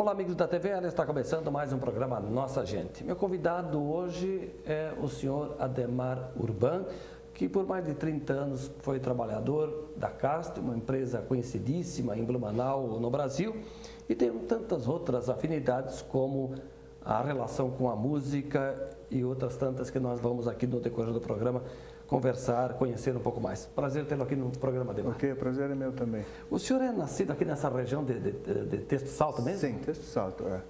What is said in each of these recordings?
Olá, amigos da TV, está começando mais um programa Nossa Gente. Meu convidado hoje é o senhor Ademar Urban, que por mais de 30 anos foi trabalhador da Karst, uma empresa conhecidíssima em Blumenau, no Brasil, e tem tantas outras afinidades como a relação com a música e outras tantas que nós vamos aqui no decorrer do programa conversar, conhecer um pouco mais. Prazer tê-lo aqui no programa, Ademar. Ok, o prazer é meu também. O senhor é nascido aqui nessa região de Texto Salto mesmo? Sim, Texto Salto, é.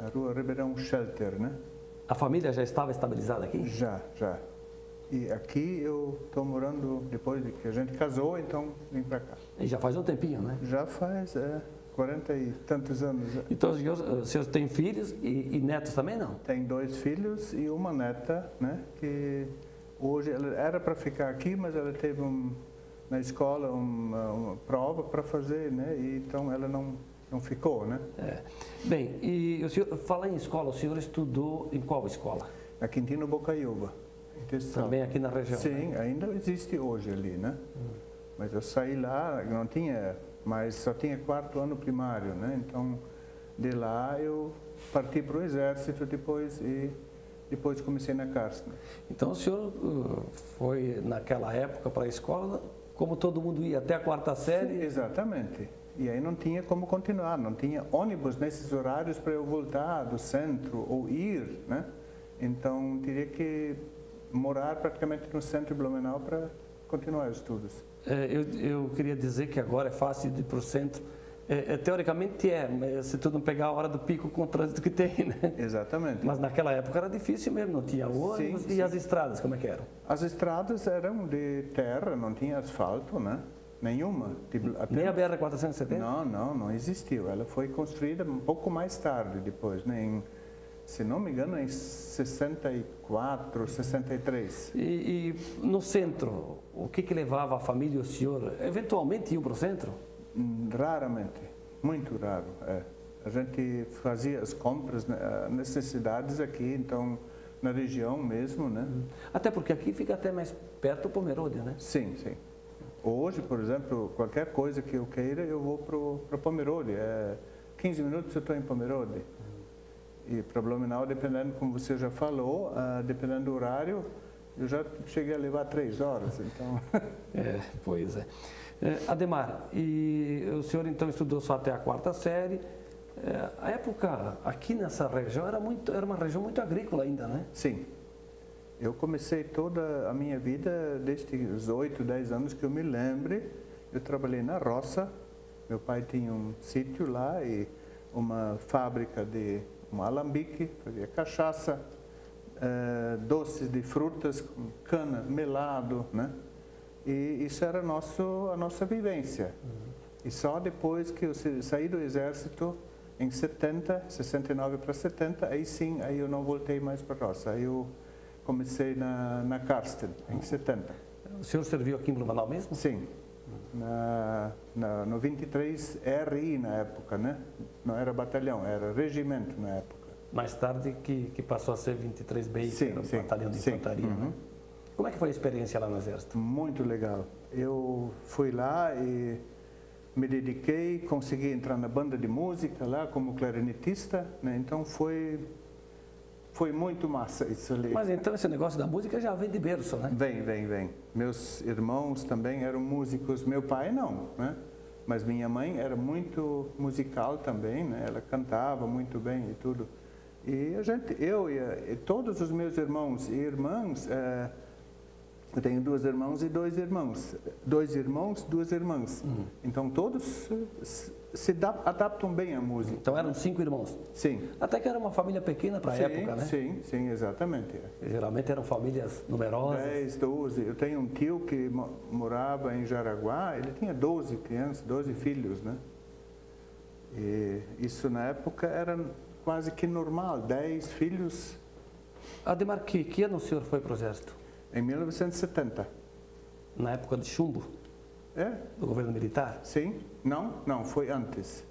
A rua Ribeirão Shelter, né? A família já estava estabilizada aqui? Já. E aqui eu estou morando, depois de que a gente casou, então vim para cá. E já faz um tempinho, né? Já faz 40 e tantos anos. Então o senhor tem filhos e netos também, não? Tem 2 filhos e uma neta, né? Que hoje ela era para ficar aqui, mas ela teve na escola uma prova para fazer, né? E então ela não ficou, né? Bem, e o senhor fala em escola, o senhor estudou em qual escola? Na Quintino Bocaiúva. Também aqui na região? Sim, ainda existe hoje ali, né? Mas eu saí lá, não tinha, mas só tinha 4º ano primário, né? Então, de lá eu parti para o exército depois e depois comecei na Karst. Então o senhor foi naquela época para a escola, como todo mundo ia até a 4ª série? Sim, exatamente. E aí não tinha como continuar, não tinha ônibus nesses horários para eu voltar do centro ou ir, né? Então teria que morar praticamente no centro de Blumenau para continuar os estudos. Eu queria dizer que agora é fácil de ir para o centro. Teoricamente mas se tu não pegar a hora do pico com o trânsito que tem, né? Exatamente. Mas naquela época era difícil mesmo, não tinha ônibus. Sim. E as estradas, como é que eram? As estradas eram de terra, não tinha asfalto, né? Nenhuma. Nem a BR-470? Não existiu. Ela foi construída um pouco mais tarde depois, né? Se não me engano, em 64, 63. E no centro, o que levava a família e o senhor? Eventualmente iam para o centro? Raramente, muito raro. A gente fazia as compras, necessidades aqui, então, na região mesmo, né? Até porque aqui fica até mais perto do Pomerode, né? Sim. Hoje, por exemplo, qualquer coisa que eu queira, eu vou para Pomerode. 15 minutos eu estou em Pomerode. E para Blumenau, dependendo, como você já falou, dependendo do horário, eu já cheguei a levar 3 horas, então... Pois é. Ademar, e o senhor então estudou só até a 4ª série. A época aqui nessa região era uma região muito agrícola ainda, né? Sim. Eu comecei toda a minha vida, desde os 8, 10 anos que eu me lembre, eu trabalhei na roça. Meu pai tinha um sítio lá e uma fábrica de um alambique, fazia cachaça, doces de frutas, cana, melado, né? E isso era a nossa vivência. E só depois que eu saí do exército, em 69 para 70, aí eu não voltei mais para a roça. Aí eu comecei na Karst, em 70. O senhor serviu aqui em Blumenau mesmo? Sim. No 23 RI na época, né? Não era batalhão, era regimento na época. Mais tarde que passou a ser 23B, que era o batalhão de infantaria, né? Como é que foi a experiência lá no Exército? Muito legal. Eu fui lá e me dediquei, consegui entrar na banda de música lá como clarinetista, né? Então foi muito massa isso ali. Mas então esse negócio da música já vem de berço, né? Vem. Meus irmãos também eram músicos, meu pai não, né? Mas minha mãe era muito musical também, né? Ela cantava muito bem e tudo. E eu e todos os meus irmãos e irmãs, eu tenho 2 irmãos e 2 irmãos. 2 irmãos, 2 irmãs. Então todos se adaptam bem à música. Então eram 5 irmãos? Sim. Até que era uma família pequena para a época, né? Sim, exatamente. Geralmente eram famílias numerosas. 10, 12. Eu tenho um tio que morava em Jaraguá, ele tinha 12 crianças, 12 filhos, né? E isso na época era quase que normal, 10 filhos. Ademar, que ano o senhor foi para o Exército? Em 1970. Na época de chumbo? Do governo militar? Sim. Não, foi antes.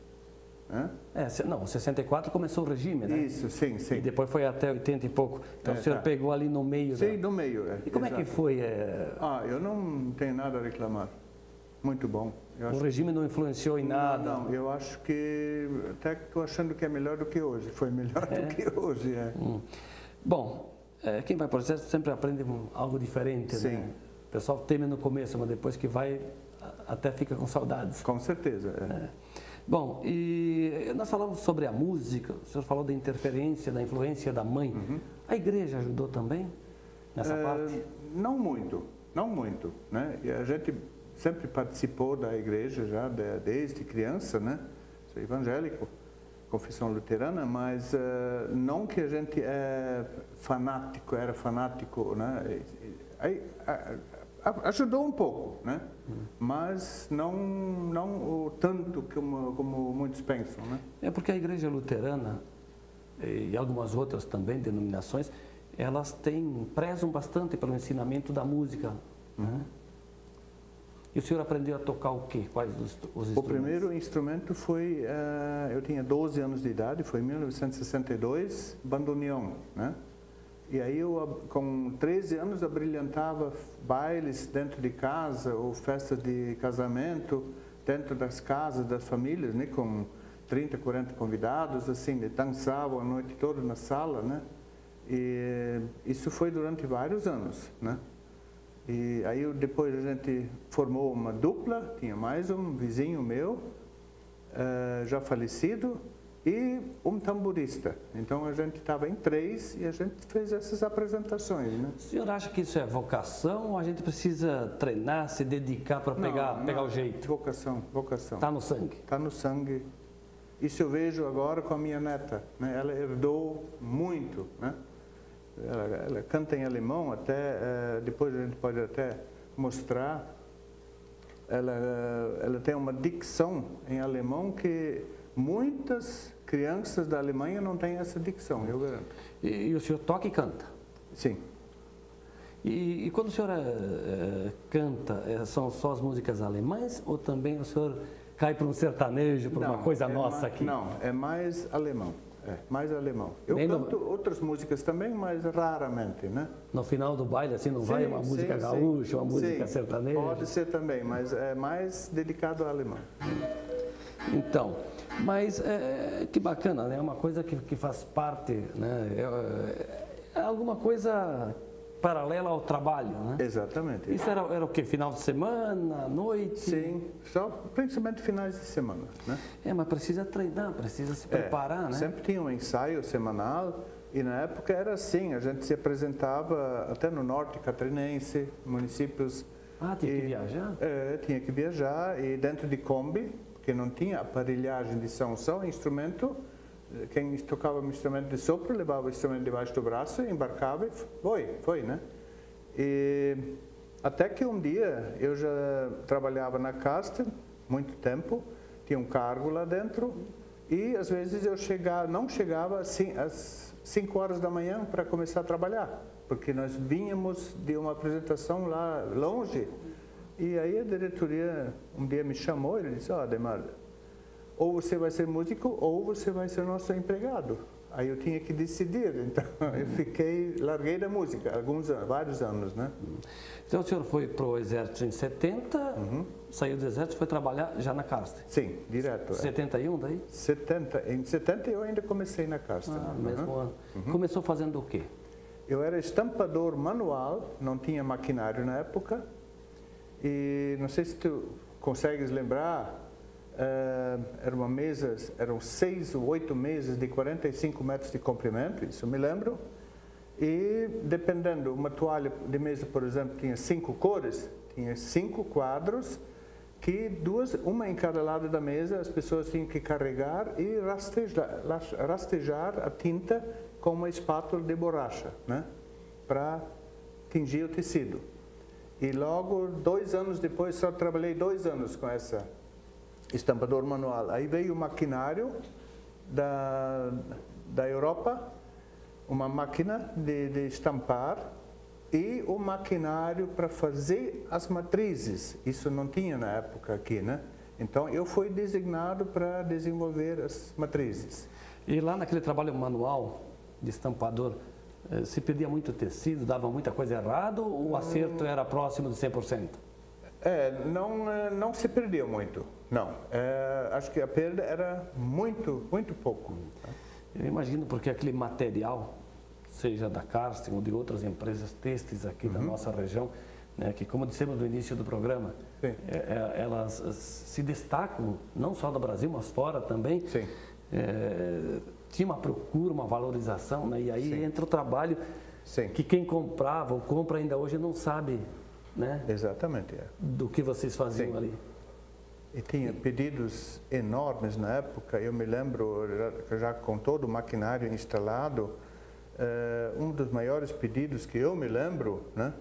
Não, 64 começou o regime, né? Isso, sim. E depois foi até 80 e pouco. Então o senhor pegou ali no meio. Sim, no meio. E como é que foi? Eu não tenho nada a reclamar. muito bom. O regime não influenciou em nada? Não, eu acho que, até que estou achando que é melhor do que hoje, foi melhor do que hoje. Bom, quem vai para o exército sempre aprende algo diferente, Sim. né? O pessoal teme no começo, mas depois que vai, até fica com saudades. Com certeza. Bom, e nós falamos sobre a música, o senhor falou da interferência, da influência da mãe. A igreja ajudou também nessa parte? Não muito, não muito, né? E a gente sempre participou da igreja já desde criança, né? Sou evangélico, confissão luterana, mas não que a gente era fanático, né? Ajudou um pouco, né? Mas não o tanto como muitos pensam, né? É porque a igreja luterana e algumas outras também denominações, elas prezam bastante pelo ensinamento da música, né? E o senhor aprendeu a tocar o quê? Quais os instrumentos? O primeiro instrumento foi, eu tinha 12 anos de idade, foi em 1962, bandoneon, né? E aí eu, com 13 anos, abrilhantava bailes dentro de casa ou festas de casamento dentro das casas, das famílias, né? Com 30, 40 convidados, assim, dançavam a noite toda na sala, né? E isso foi durante vários anos, né? E aí depois a gente formou uma dupla, tinha mais um vizinho meu, já falecido, e um tamborista. Então a gente estava em 3 e a gente fez essas apresentações, né? O senhor acha que isso é vocação ou a gente precisa treinar, se dedicar para pegar o jeito? Vocação. Está no sangue? Está no sangue. Isso eu vejo agora com a minha neta, né? Ela herdou muito, né? Ela canta em alemão, até depois a gente pode até mostrar. Ela tem uma dicção em alemão que muitas crianças da Alemanha não têm essa dicção, eu garanto. E o senhor toca e canta? Sim. E quando o senhor canta, são só as músicas alemãs ou também o senhor cai para um sertanejo, para uma coisa nossa aqui? Não, é mais alemão. Mais alemão. Eu canto outras músicas também, mas raramente, né? No final do baile, assim, não vai uma música gaúcha, uma música sertaneja? Pode ser também, mas é mais dedicado ao alemão. Então, mas que bacana, né? É uma coisa que faz parte, né? É alguma coisa paralela ao trabalho, né? Exatamente. Isso era o quê? Final de semana, noite? Sim, só principalmente finais de semana, né? Mas precisa treinar, precisa se preparar, né? Sempre tinha um ensaio semanal e na época era assim, a gente se apresentava até no norte catarinense, municípios... Tinha que viajar? Tinha que viajar e dentro de Kombi, porque não tinha aparelhagem de som, só instrumento. Quem tocava um instrumento de sopro levava o instrumento debaixo do braço, embarcava e foi, né? E até que um dia eu já trabalhava na Castor, muito tempo, tinha um cargo lá dentro e às vezes eu não chegava assim, às 5 horas da manhã para começar a trabalhar, porque nós vínhamos de uma apresentação lá longe. E aí a diretoria um dia me chamou e ele disse: Ademar, ou você vai ser músico ou você vai ser nosso empregado. Aí eu tinha que decidir, então eu larguei da música vários anos, né? Então o senhor foi para o exército em 70, saiu do exército e foi trabalhar já na Castor? Sim, direto. 71 daí? Em 70 eu ainda comecei na Castor. Mesmo ano. Começou fazendo o quê? Eu era estampador manual, não tinha maquinário na época, e não sei se tu consegues lembrar, eram 6 ou 8 mesas de 45 metros de comprimento, isso eu me lembro, e dependendo, uma toalha de mesa, por exemplo, tinha 5 cores, tinha 5 quadros, que uma em cada lado da mesa, as pessoas tinham que carregar e rastejar a tinta com uma espátula de borracha, né, para tingir o tecido. E logo, 2 anos depois, só trabalhei 2 anos com essa estampador manual. Aí veio o maquinário da Europa, uma máquina de estampar e o maquinário para fazer as matrizes. Isso não tinha na época aqui, né? Então eu fui designado para desenvolver as matrizes. E lá naquele trabalho manual de estampador, se perdia muito tecido, dava muita coisa errada ou o acerto era próximo de 100%? Não se perdeu muito, não. Acho que a perda era muito pouco. Eu imagino porque aquele material, seja da Karsten ou de outras empresas têxteis aqui da nossa região, né, que como dissemos no início do programa, elas se destacam não só no Brasil, mas fora também. Sim. Tinha uma procura, uma valorização, né, e aí entra o trabalho que quem comprava ou compra ainda hoje não sabe, né? Exatamente. Do que vocês faziam ali. E tinha pedidos enormes na época. Eu me lembro, já com todo o maquinário instalado, um dos maiores pedidos que eu me lembro, né?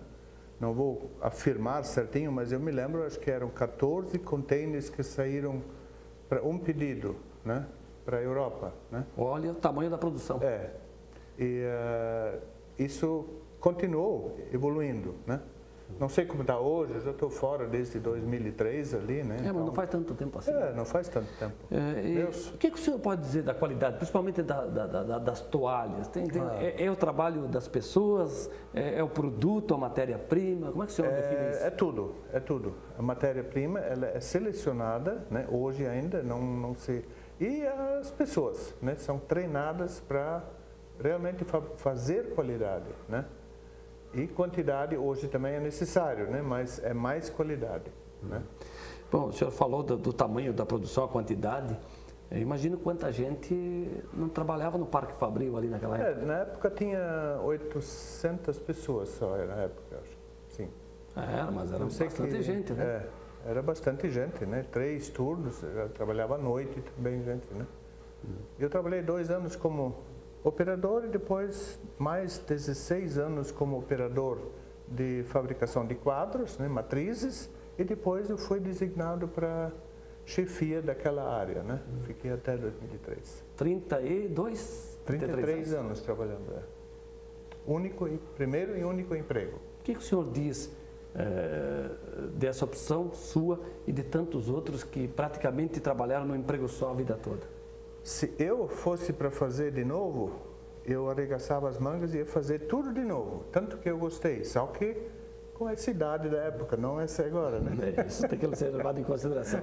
Não vou afirmar certinho, mas eu me lembro, acho que eram 14 containers que saíram para um pedido, né? Para a Europa, né? Olha o tamanho da produção. E isso continuou evoluindo, né? Não sei como está hoje, eu já estou fora desde 2003 ali, né? Mas não faz tanto tempo assim. Não faz tanto tempo. O que o senhor pode dizer da qualidade, principalmente das toalhas? É o trabalho das pessoas? É o produto, a matéria-prima? Como é que o senhor define isso? É tudo. A matéria-prima ela é selecionada, né? Hoje ainda não se... E as pessoas, né? São treinadas para realmente fazer qualidade, né? E quantidade hoje também é necessário, né? Mas é mais qualidade, né? Bom, o senhor falou do tamanho da produção, a quantidade. Eu imagino quanta gente não trabalhava no Parque Fabril ali naquela época. Na época tinha 800 pessoas só, na época, acho. Sim. Mas era bastante gente, né? Era bastante gente, né? 3 turnos, eu trabalhava à noite também, gente, né? Eu trabalhei 2 anos como operador e depois mais 16 anos como operador de fabricação de quadros, né, matrizes, e depois eu fui designado para chefia daquela área, né? Fiquei até 2003. 33 anos trabalhando. Primeiro e único emprego. O que o senhor diz dessa opção sua e de tantos outros que praticamente trabalharam no emprego só a vida toda? Se eu fosse para fazer de novo, eu arregaçava as mangas e ia fazer tudo de novo. Tanto que eu gostei, só que com essa idade da época, não essa agora, né? Isso tem que ser levado em consideração.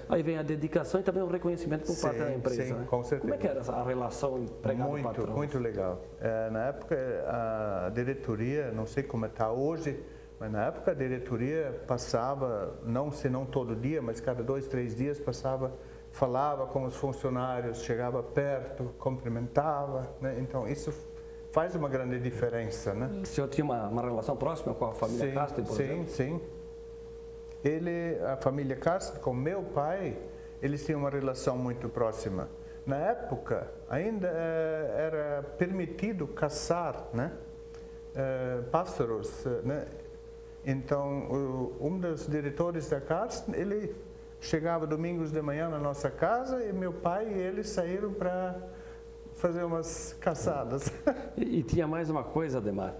Aí vem a dedicação e também o reconhecimento por parte da empresa. Sim, né? com certeza. Como é que era a relação empregado-patrão? Muito legal. Na época, a diretoria, não sei como está hoje, mas na época a diretoria passava, se não todo dia, mas cada 2, 3 dias falava com os funcionários, chegava perto, cumprimentava, né? Então isso faz uma grande diferença, né? O senhor tinha uma relação próxima com a família Karsten, por exemplo? Sim. A família Karsten, com meu pai, eles tinham uma relação muito próxima. Na época, ainda era permitido caçar, né? Pássaros, né? Então, um dos diretores da Karsten, ele chegava domingos de manhã na nossa casa e meu pai e ele saíram para fazer umas caçadas. E tinha mais uma coisa, Ademar.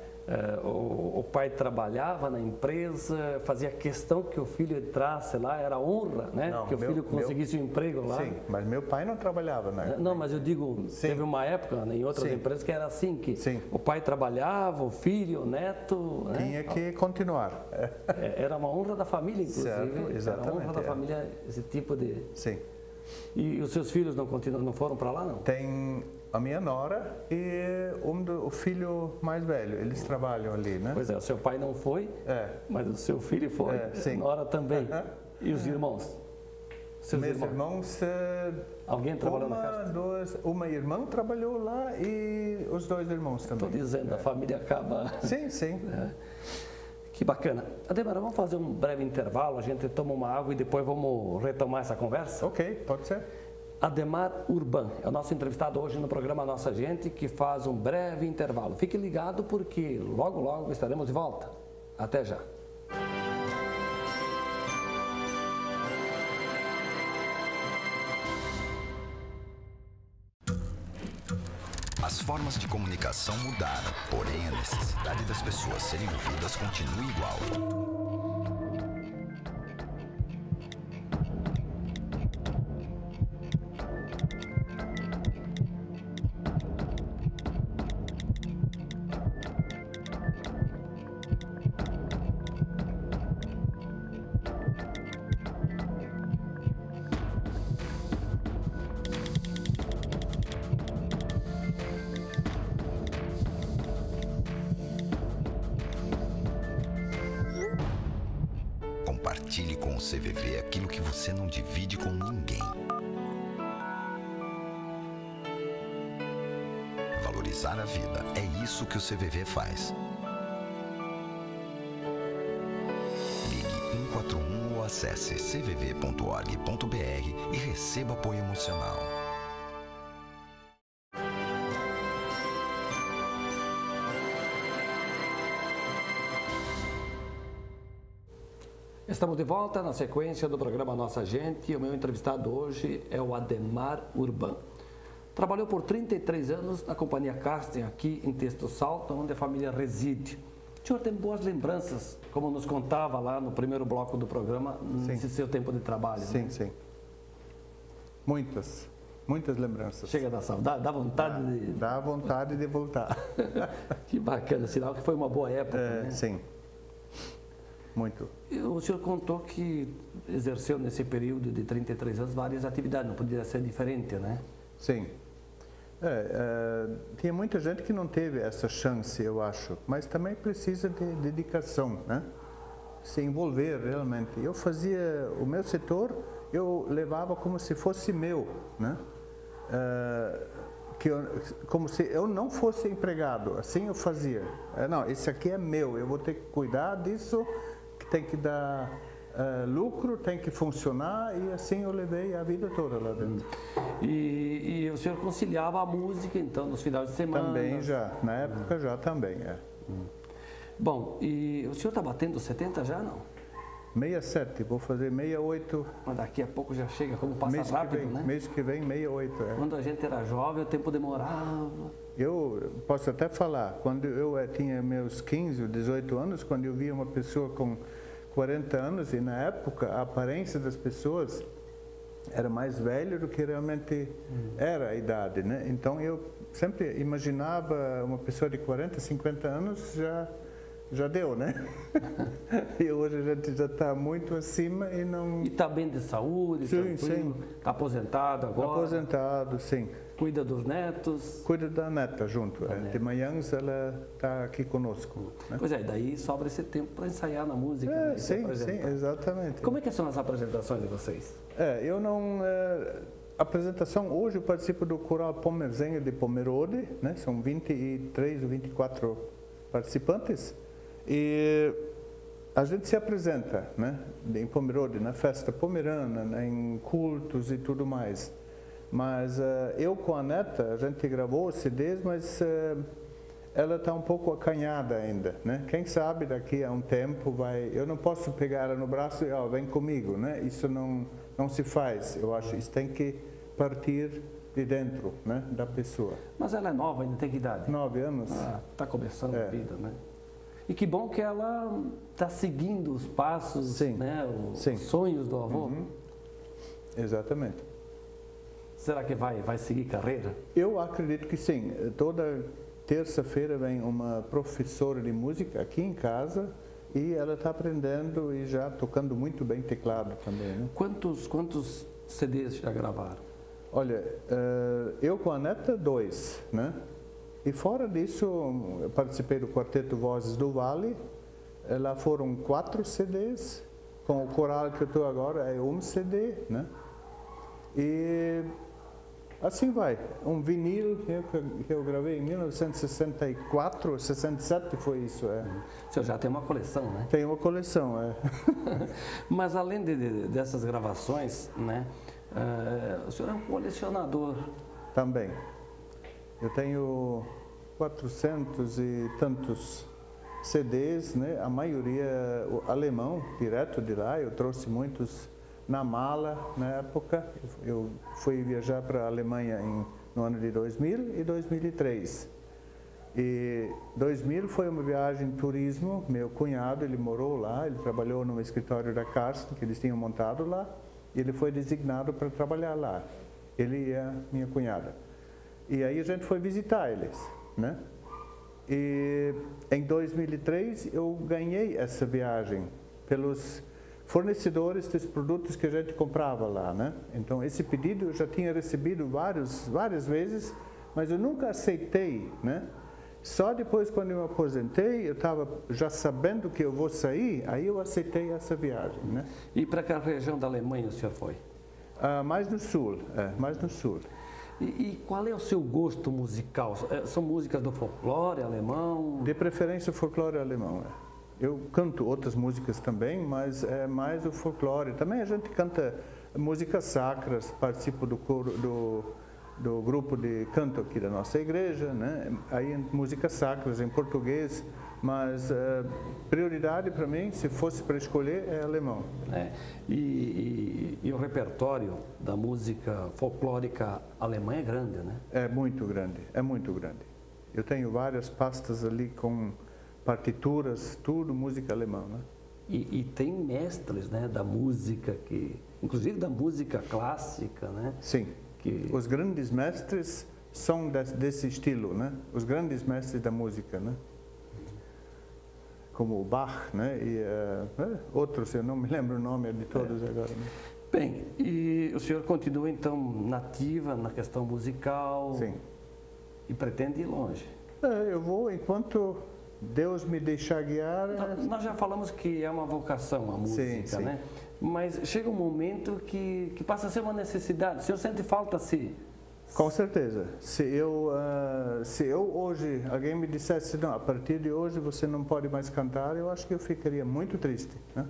O pai trabalhava na empresa, fazia questão que o filho entrasse lá, era honra, né? Que o filho conseguisse um emprego lá. Sim, mas meu pai não trabalhava, né? Não, mas eu digo, teve uma época, né, em outras empresas que era assim, que o pai trabalhava, o filho, o neto... Tinha que continuar. Era uma honra da família, inclusive. Certo, exatamente. Era uma honra da família, esse tipo de... Sim. E os seus filhos não foram para lá, não? Tem a minha nora e o filho mais velho, eles trabalham ali, né? Pois é, o seu pai não foi, mas o seu filho foi, a nora também. E os irmãos? Meus irmãos... Alguém trabalhou na casa? Uma irmã trabalhou lá e os 2 irmãos também. Estou dizendo, a família acaba... Sim. Que bacana. Ademar, vamos fazer um breve intervalo, a gente toma uma água e depois vamos retomar essa conversa? Ok, pode ser. Ademar Urban é o nosso entrevistado hoje no programa Nossa Gente, que faz um breve intervalo. Fique ligado porque logo estaremos de volta. Até já. As formas de comunicação mudaram, porém a necessidade das pessoas serem ouvidas continua igual. Compartilhe com o CVV aquilo que você não divide com ninguém. Valorizar a vida, é isso que o CVV faz. Ligue 141 ou acesse cvv.org.br e receba apoio emocional. Estamos de volta na sequência do programa Nossa Gente. O meu entrevistado hoje é o Ademar Urban. Trabalhou por 33 anos na companhia Casting, aqui em Texto Salto, onde a família reside. O senhor tem boas lembranças, como nos contava lá no primeiro bloco do programa, nesse seu tempo de trabalho? Sim, né? sim. Muitas lembranças. Chega da saudade, dá vontade de... Dá vontade de voltar. Que bacana, sinal que foi uma boa época, né? Sim, muito. O senhor contou que exerceu nesse período de 33 anos várias atividades, não podia ser diferente, né? Sim. Tinha muita gente que não teve essa chance, eu acho, mas também precisa de dedicação, né? Se envolver realmente. Eu fazia o meu setor, eu levava como se fosse meu, né? Como se eu não fosse empregado, assim eu fazia. Não, esse aqui é meu, eu vou ter que cuidar disso, que tem que dar lucro, tem que funcionar, e assim eu levei a vida toda lá dentro. E o senhor conciliava a música, então, nos finais de semana? Também já, na época já também, Bom, e o senhor está batendo 70 já, não? 67, vou fazer 68. Mas daqui a pouco já chega, como passa rápido, né? Mês que vem, 68. Quando a gente era jovem, o tempo demorava. Eu posso até falar, quando eu tinha meus 15 ou 18 anos, quando eu via uma pessoa com 40 anos, e na época a aparência das pessoas era mais velha do que realmente era a idade, né? Então eu sempre imaginava uma pessoa de 40, 50 anos já deu, né? E hoje a gente já está muito acima e não... E está bem de saúde, sim, tranquilo? Está aposentado agora? Aposentado, sim. Cuida dos netos? Cuida da neta junto. De manhãs ela está aqui conosco. Né? Pois é, daí sobra esse tempo para ensaiar na música. Né? Sim, exatamente. Como é que são as apresentações de vocês? Eu não... apresentação, hoje eu participo do Coral Pomerzenha de Pomerode, né? São 23 ou 24 participantes. E a gente se apresenta, né? Em Pomerode, na festa pomerana, né? Em cultos e tudo mais. Mas eu com a neta, a gente gravou os CDs, mas ela está um pouco acanhada ainda, né? Quem sabe daqui a um tempo vai... Eu não posso pegar ela no braço e, vem comigo, né? Isso não se faz, eu acho. Isso tem que partir de dentro, né? Da pessoa. Mas ela é nova, ainda tem que idade? 9 anos. Está começando a vida, né? E que bom que ela está seguindo os passos, né? Os sonhos do avô. Exatamente. Será que vai seguir carreira? Eu acredito que sim. Toda terça-feira vem uma professora de música aqui em casa e ela está aprendendo e já tocando muito bem teclado também. Né? Quantos CDs já gravaram? Olha, eu com a neta 2, né? E fora disso, eu participei do Quarteto Vozes do Vale. Lá foram 4 CDs. Com o coral que eu estou agora é 1 CD, né? E assim vai. Um vinil que eu gravei em 1964, 67 foi isso. O senhor já tem uma coleção, né? Tem uma coleção, Mas além dessas gravações, né? O senhor é um colecionador. Também. Eu tenho 400 e tantos CDs, né? A maioria alemão, direto de lá. Eu trouxe muitos na mala na época. Eu fui viajar para a Alemanha no ano de 2000 e 2003. E 2000 foi uma viagem de turismo. Meu cunhado, ele morou lá, ele trabalhou no escritório da Karsten, que eles tinham montado lá, e ele foi designado para trabalhar lá. Ele e a minha cunhada. E aí a gente foi visitar eles, né? E em 2003 eu ganhei essa viagem pelos fornecedores dos produtos que a gente comprava lá, né? Então esse pedido eu já tinha recebido várias vezes, mas eu nunca aceitei, né? Só depois, quando eu me aposentei, eu estava já sabendo que eu vou sair, aí eu aceitei essa viagem, né? E para que região da Alemanha o senhor foi? Mais no sul, mais no sul. E qual é o seu gosto musical? São músicas do folclore alemão? De preferência, folclore alemão. Eu canto outras músicas também, mas é mais o folclore. Também a gente canta músicas sacras, participo do coro, do grupo de canto aqui da nossa igreja, né? Aí músicas sacras em português, mas prioridade para mim, se fosse para escolher, é alemão. E o repertório da música folclórica alemã é grande, né? É muito grande, é muito grande. Eu tenho várias pastas ali com partituras, tudo música alemã, né? E tem mestres, né, da música, inclusive da música clássica, né? Sim. Os grandes mestres são desse estilo, né? Os grandes mestres da música, né? Como o Bach, né? E outros, eu não me lembro o nome de todos agora. Né? Bem, e o senhor continua então nativa na questão musical? Sim. E pretende ir longe? Eu vou enquanto Deus me deixar guiar. Nós já falamos que é uma vocação a música, sim. né? Mas chega um momento que passa a ser uma necessidade. O senhor sente falta se... Com certeza. Se eu hoje, alguém me dissesse, não, a partir de hoje você não pode mais cantar, eu acho que eu ficaria muito triste. Né?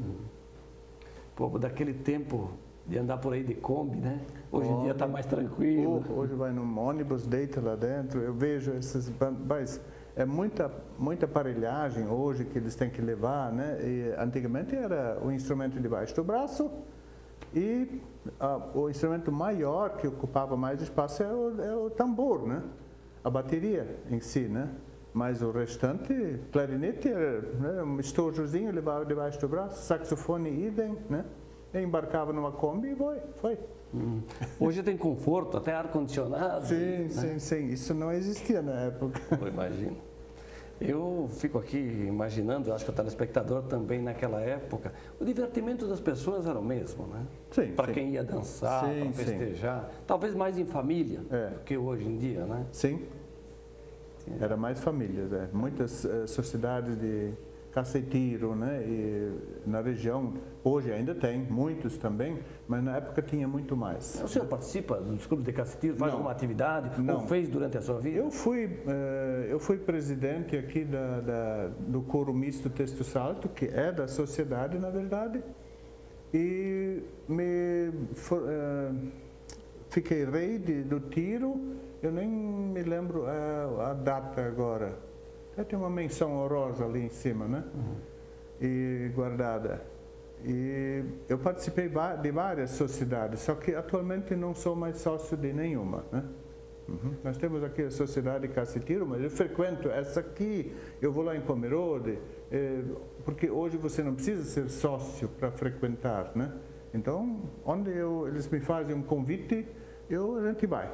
Pô, daquele tempo de andar por aí de Kombi, né? Hoje em dia está mais tranquilo. Hoje vai num ônibus, deita lá dentro, eu vejo esses... Mas é muita aparelhagem hoje que eles têm que levar, né? E antigamente era o instrumento debaixo do braço e o instrumento maior que ocupava mais espaço é o tambor, né? A bateria em si, né? Mas o restante, clarinete, né? Um estojozinho levava debaixo do braço, saxofone idem, né? E embarcava numa Kombi e foi. Hoje tem conforto, até ar-condicionado. Sim, né? sim. Isso não existia na época. Eu imagino. Eu fico aqui imaginando, acho que o telespectador também naquela época, o divertimento das pessoas era o mesmo, né? Sim. Para quem ia dançar, para festejar, talvez mais em família do que hoje em dia, né? Sim. Era mais famílias, muitas sociedades de cacetiro, né? E na região, hoje ainda tem, muitos também, mas na época tinha muito mais. O senhor participa dos clubes de cacetiro, faz alguma atividade? Ou fez durante a sua vida? Eu fui presidente aqui do coro misto Texto Salto, que é da sociedade, na verdade, e fiquei rei do tiro, eu nem me lembro a data agora. Tem uma menção honrosa ali em cima, né? E guardada. E eu participei de várias sociedades, só que atualmente não sou mais sócio de nenhuma, né? Nós temos aqui a Sociedade Cacetiro, mas eu frequento essa aqui, eu vou lá em Pomerode, porque hoje você não precisa ser sócio para frequentar, né? Então, onde eles me fazem um convite, a gente vai.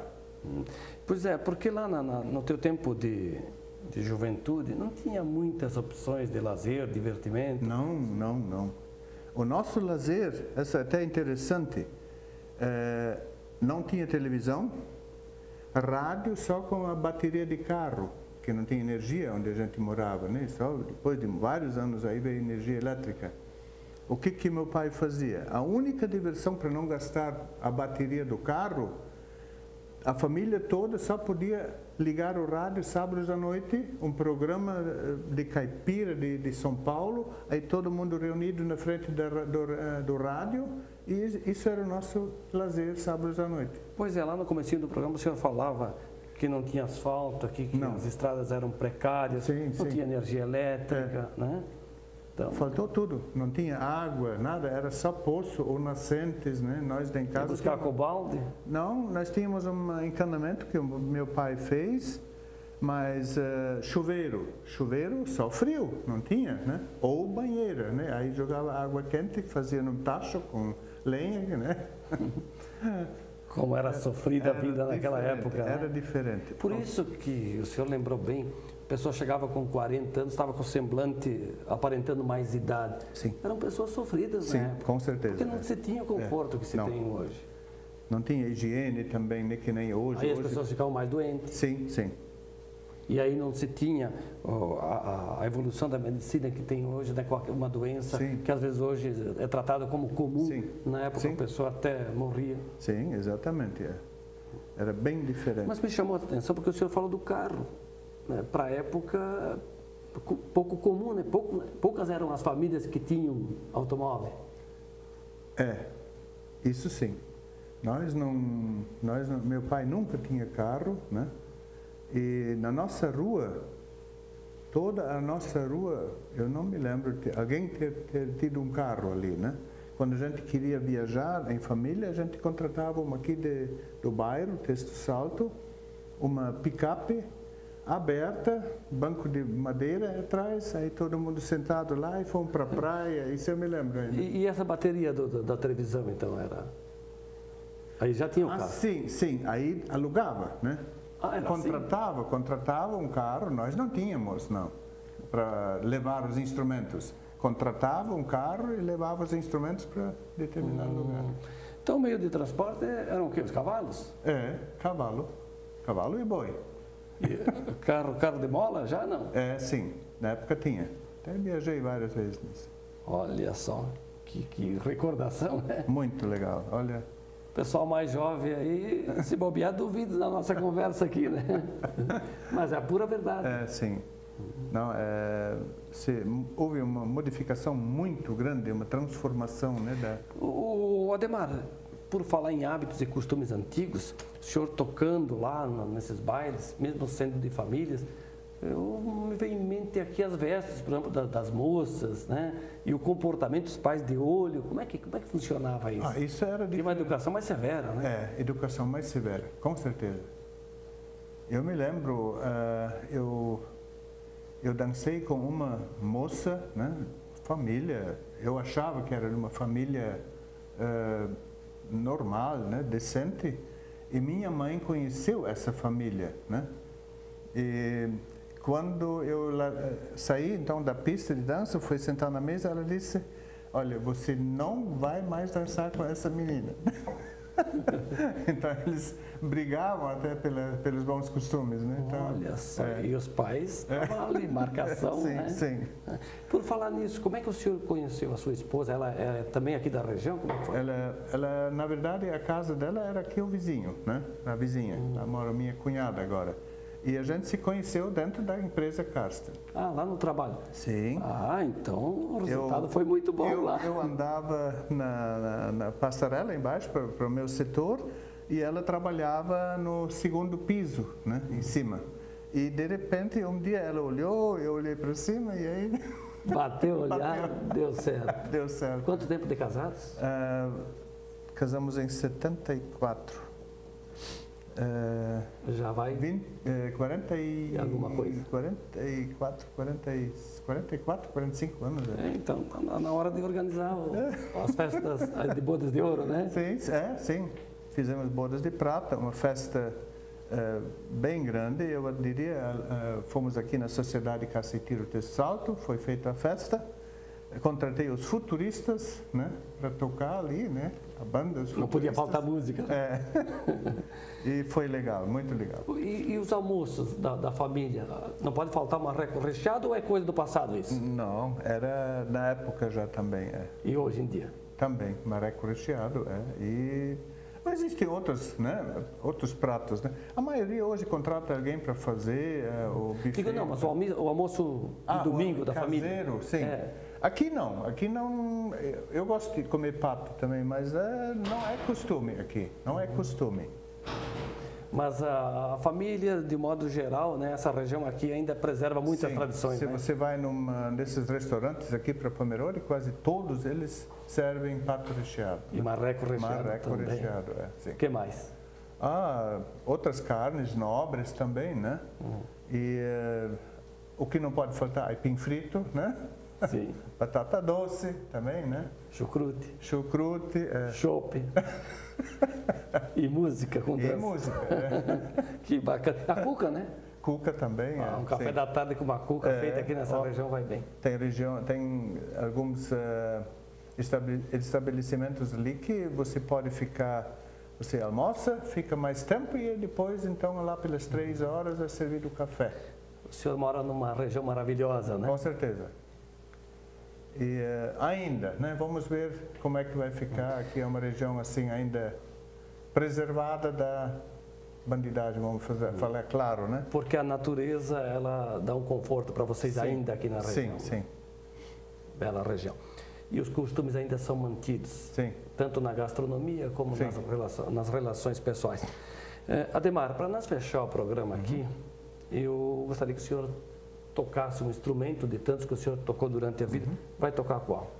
Pois é, porque lá no teu tempo de juventude não tinha muitas opções de lazer, divertimento? Não. O nosso lazer, essa é até interessante, não tinha televisão, rádio só com a bateria de carro, que não tinha energia onde a gente morava, né? Só depois de vários anos aí veio energia elétrica. O que meu pai fazia? A única diversão para não gastar a bateria do carro, a família toda só podia ligar o rádio sábados à noite, um programa de caipira de São Paulo, aí todo mundo reunido na frente do rádio, e isso era o nosso lazer sábados à noite. Pois é, lá no comecinho do programa o senhor falava que não tinha asfalto, que as estradas eram precárias, não tinha energia elétrica, né? Então, faltou tudo, não tinha água, nada, era só poço ou nascentes, né? Nós em casa... buscar cobalde? Não, nós tínhamos um encanamento que o meu pai fez, mas chuveiro só frio, não tinha, né? Ou banheira, né? Aí jogava água quente, fazia num tacho com lenha, né? Como era sofrida a vida naquela época, né? Era diferente. Por isso que o senhor lembrou bem, a pessoa chegava com 40 anos, estava com semblante aparentando mais idade. Sim. Eram pessoas sofridas, sim, né? Com certeza. Porque não se tinha o conforto que se tem hoje. Não tinha higiene também, né, que nem hoje. Aí as pessoas ficavam mais doentes. Sim. E aí não se tinha a evolução da medicina que tem hoje, né? Uma doença Sim. que às vezes hoje é tratada como comum. Sim. Na época Sim. a pessoa até morria. Sim, exatamente. Era bem diferente. Mas me chamou a atenção porque o senhor falou do carro. Né? Para a época, pouco comum, né? Poucas eram as famílias que tinham automóvel. Isso sim. Meu pai nunca tinha carro, né? E na nossa rua, toda a nossa rua, eu não me lembro de alguém ter tido um carro ali, né? Quando a gente queria viajar em família, a gente contratava uma aqui do bairro, Texto Salto, uma picape aberta, banco de madeira atrás, aí todo mundo sentado lá e fomos para a praia, isso eu me lembro ainda. E essa bateria da televisão, então, era... Aí já tinha o carro? Sim, aí alugava, né? Era Contratava um carro, nós não tínhamos, não, para levar os instrumentos. Contratava um carro e levava os instrumentos para determinado lugar. Então o meio de transporte eram o quê? Os cavalos? Cavalo e boi. E carro de mola já não? Sim, na época tinha. Até viajei várias vezes nisso. Olha só, que recordação, né? Muito legal, olha. O pessoal mais jovem aí, se bobear, duvida da nossa conversa aqui, né? Mas é a pura verdade. Sim. Não, houve uma modificação muito grande, uma transformação, né? O Ademar, por falar em hábitos e costumes antigos, o senhor tocando lá nesses bailes, mesmo sendo de famílias, me vem em mente aqui as vestes, por exemplo, das moças, né? E o comportamento dos pais de olho, como é que funcionava isso? Isso era Tinha uma educação mais severa, né? Educação mais severa, com certeza. Eu me lembro, eu dancei com uma moça, né? Família, eu achava que era uma família normal, né? Decente, e minha mãe conheceu essa família, né? E quando eu saí então da pista de dança, fui sentar na mesa, ela disse: olha, você não vai mais dançar com essa menina. Então eles brigavam até pelos bons costumes, né? Então, olha só, e os pais estavam ali, marcação, sim, né? Sim. Por falar nisso, como é que o senhor conheceu a sua esposa? Ela é também aqui da região? Como é que foi? Ela, na verdade, a casa dela era aqui o vizinho, né? A vizinha, lá mora minha cunhada agora. E a gente se conheceu dentro da empresa Karsten. Lá no trabalho? Sim. Então o resultado foi muito bom lá. Eu andava na passarela embaixo para o meu setor e ela trabalhava no segundo piso, né, em cima. E de repente um dia ela olhou, eu olhei para cima e aí... Bateu o olhar, deu certo. Deu certo. Quanto tempo de casados? Casamos em 74. Já vai 40 e alguma coisa. 44, 45 anos. Então, está na hora de organizar as festas de bodas de ouro, né? Sim. Fizemos bodas de prata, uma festa bem grande. Eu diria, fomos aqui na Sociedade Cacetiro Texto Salto, foi feita a festa. Contratei os futuristas, né, para tocar ali, né, a banda. Não podia faltar música. E foi legal, muito legal. E os almoços da família? Não pode faltar marreco recheado ou é coisa do passado isso? Não, era na época já também. E hoje em dia? Também, marreco recheado. E existem outros pratos. Né? A maioria hoje contrata alguém para fazer o buffet. Digo, não, mas o almoço de domingo da família. Caseiro, sim. Aqui não, eu gosto de comer pato também, mas não é costume aqui, não é costume. Mas a família, de modo geral, né, essa região aqui ainda preserva muitas tradições. Se né? você vai num desses restaurantes aqui para Pomerode, quase todos eles servem pato recheado. E marreco recheado Marreco também. recheado, sim. O que mais? Outras carnes nobres também, né? E o que não pode faltar, aipim frito, né? Sim. Batata doce também, né? Chucrute. Chope. E música com dança. E música, Que bacana. A cuca, né? Cuca também. Um café da tarde com uma cuca feita aqui nessa região vai bem. Tem alguns estabelecimentos ali que você pode ficar, você almoça, fica mais tempo e depois, então, lá pelas 3 horas é servido o café. O senhor mora numa região maravilhosa, né? Com certeza. E ainda, né? Vamos ver como é que vai ficar. Aqui é uma região assim ainda preservada da bandidagem, vamos falar claro, né? Porque a natureza, ela dá um conforto para vocês Sim. ainda aqui na região. Sim, sim. Bela região. E os costumes ainda são mantidos, Sim. tanto na gastronomia como Sim. nas relações pessoais. Ademar, para nós fechar o programa aqui, eu gostaria que o senhor tocasse um instrumento de tantos que o senhor tocou durante a vida. Vai tocar qual?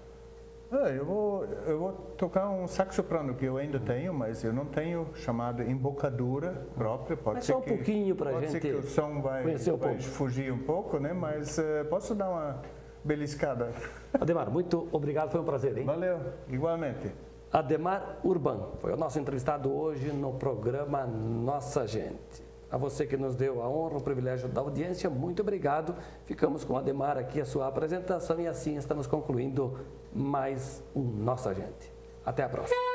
Eu vou tocar um sax soprano que eu ainda tenho, mas eu não tenho chamada embocadura própria. Pode Mas ser só um pouquinho para a pode ser gente que o som vai fugir um pouco, né? Mas posso dar uma beliscada. Ademar, muito obrigado, foi um prazer, hein? Valeu, igualmente. Ademar Urban foi o nosso entrevistado hoje no programa Nossa Gente. A você que nos deu a honra, o privilégio da audiência, muito obrigado. Ficamos com o Ademar aqui, a sua apresentação, e assim estamos concluindo mais um Nossa Gente. Até a próxima.